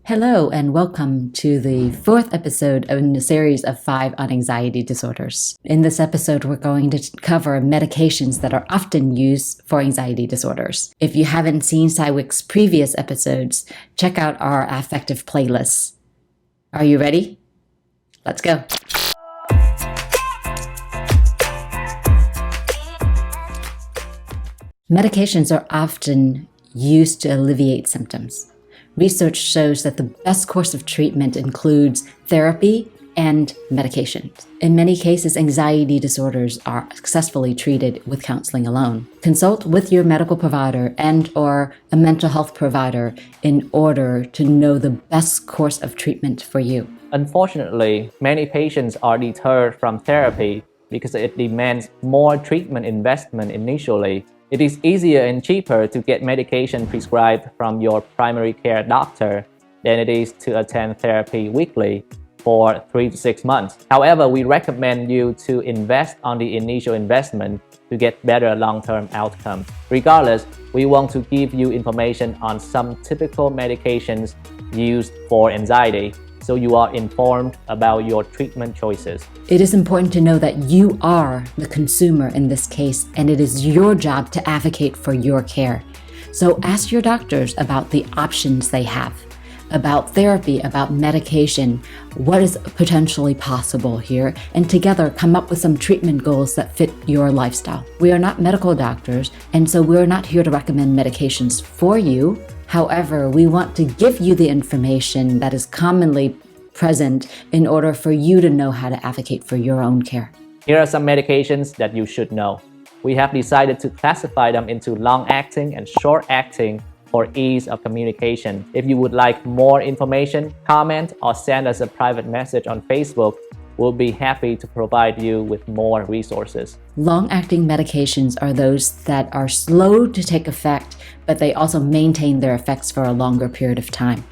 Hello and welcome to the fourth episode in a series of 5 on anxiety disorders. In this episode, we're going to cover medications that are often used for anxiety disorders. If you haven't seen PsyWicV's previous episodes, check out our affective playlists. Are you ready? Let's go. Medications are often used to alleviate symptoms. Research shows that the best course of treatment includes therapy and medications. In many cases, anxiety disorders are successfully treated with counseling alone. Consult with your medical provider and/or a mental health provider in order to know the best course of treatment for you. Unfortunately, many patients are deterred from therapy because it demands more treatment investment initially. It is easier and cheaper to get medication prescribed from your primary care doctor than it is to attend therapy weekly for 3 to 6 months. However, we recommend you to invest on the initial investment to get better long-term outcomes. Regardless, we want to give you information on some typical medications used for anxiety, so you are informed about your treatment choices. It is important to know that you are the consumer in this case, and it is your job to advocate for your care. So ask your doctors about the options they have, about therapy, about medication, what is potentially possible here, and together come up with some treatment goals that fit your lifestyle. We are not medical doctors, and so we're not here to recommend medications for you. However, we want to give you the information that is commonly present in order for you to know how to advocate for your own care. Here are some medications that you should know. We have decided to classify them into long-acting and short-acting for ease of communication. If you would like more information, comment or send us a private message on Facebook. We'll be happy to provide you with more resources. Long-acting medications are those that are slow to take effect, but they also maintain their effects for a longer period of time.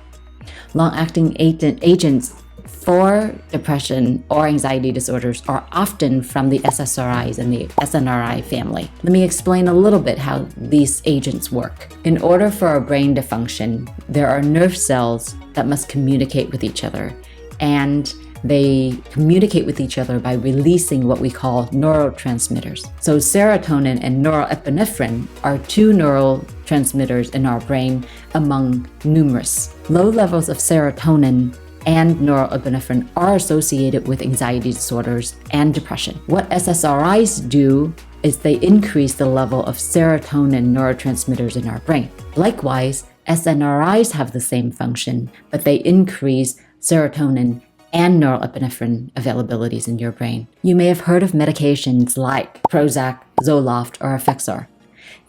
Long-acting agents for depression or anxiety disorders are often from the SSRIs and the SNRI family. Let me explain a little bit how these agents work. In order for our brain to function, there are nerve cells that must communicate with each other, and they communicate with each other by releasing what we call neurotransmitters. So serotonin and norepinephrine are 2 neurotransmitters in our brain among numerous. Low levels of serotonin and norepinephrine are associated with anxiety disorders and depression. What SSRIs do is they increase the level of serotonin neurotransmitters in our brain. Likewise, SNRIs have the same function, but they increase serotonin and norepinephrine availabilities in your brain. You may have heard of medications like Prozac, Zoloft, or Effexor.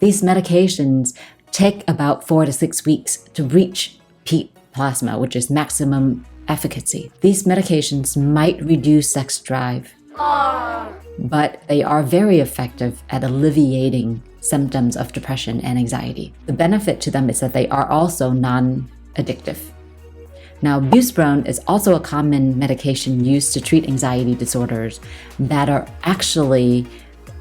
These medications take about 4 to 6 weeks to reach peak plasma, which is maximum efficacy. These medications might reduce sex drive, but they are very effective at alleviating symptoms of depression and anxiety. The benefit to them is that they are also non-addictive. Now, buspirone is also a common medication used to treat anxiety disorders that are actually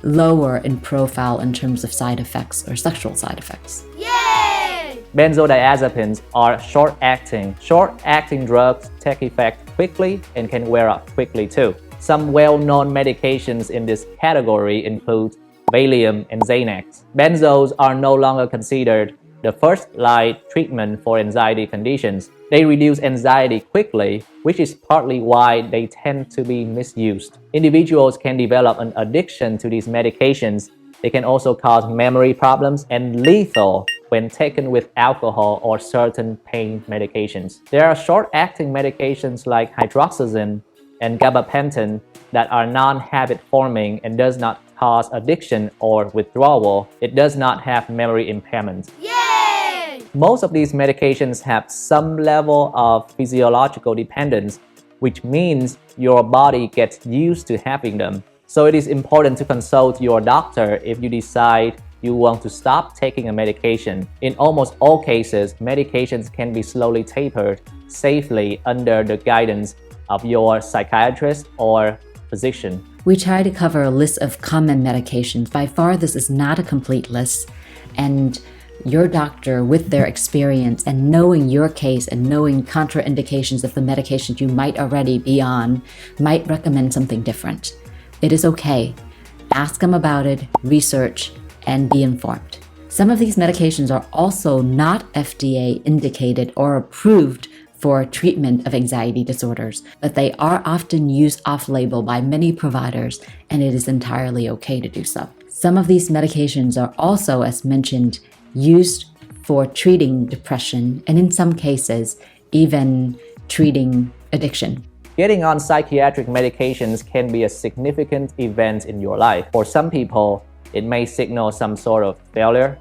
lower in profile in terms of side effects or sexual side effects. Yay! Benzodiazepines are short-acting. Short-acting drugs take effect quickly and can wear off quickly too. Some well-known medications in this category include Valium and Xanax. Benzos are no longer considered the first-line treatment for anxiety conditions. They reduce anxiety quickly, which is partly why they tend to be misused. Individuals can develop an addiction to these medications. They can also cause memory problems and lethal when taken with alcohol or certain pain medications. There are short-acting medications like hydroxyzine and gabapentin that are non-habit forming and does not cause addiction or withdrawal. It does not have memory impairment. Most of these medications have some level of physiological dependence, which means your body gets used to having them. So it is important to consult your doctor if you decide you want to stop taking a medication. In almost all cases, medications can be slowly tapered safely under the guidance of your psychiatrist or physician. We try to cover a list of common medications. By far, this is not a complete list, and your doctor, with their experience and knowing your case and knowing contraindications of the medications you might already be on, might recommend something different. It is okay. Ask them about it, research, and be informed. Some of these medications are also not FDA indicated or approved for treatment of anxiety disorders, but they are often used off-label by many providers, and it is entirely okay to do so. Some of these medications are also, as mentioned, used for treating depression, and in some cases, even treating addiction. Getting on psychiatric medications can be a significant event in your life. For some people, it may signal some sort of failure,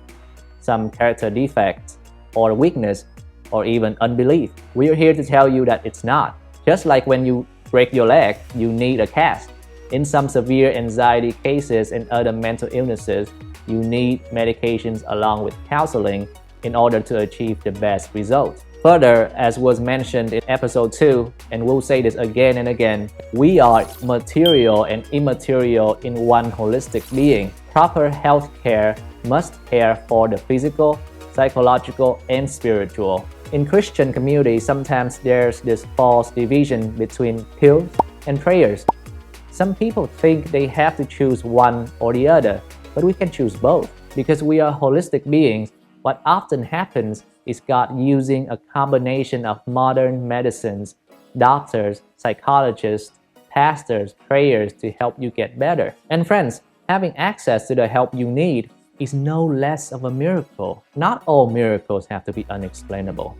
some character defect, or weakness, or even unbelief. We are here to tell you that it's not. Just like when you break your leg, you need a cast. In some severe anxiety cases and other mental illnesses, you need medications along with counseling in order to achieve the best results. Further, as was mentioned in episode 2, and we'll say this again and again, we are material and immaterial in one holistic being. Proper health care must care for the physical, psychological, and spiritual. In Christian communities, sometimes there's this false division between pills and prayers. Some people think they have to choose one or the other, but we can choose both. Because we are holistic beings, what often happens is God using a combination of modern medicines, doctors, psychologists, pastors, prayers to help you get better. And friends, having access to the help you need is no less of a miracle. Not all miracles have to be unexplainable.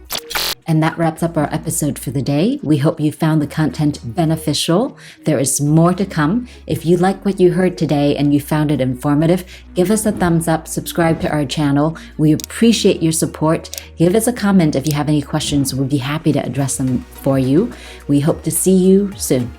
And that wraps up our episode for the day. We hope you found the content beneficial. There is more to come. If you like what you heard today and you found it informative, give us a thumbs up, subscribe to our channel. We appreciate your support. Give us a comment if you have any questions. We'll be happy to address them for you. We hope to see you soon.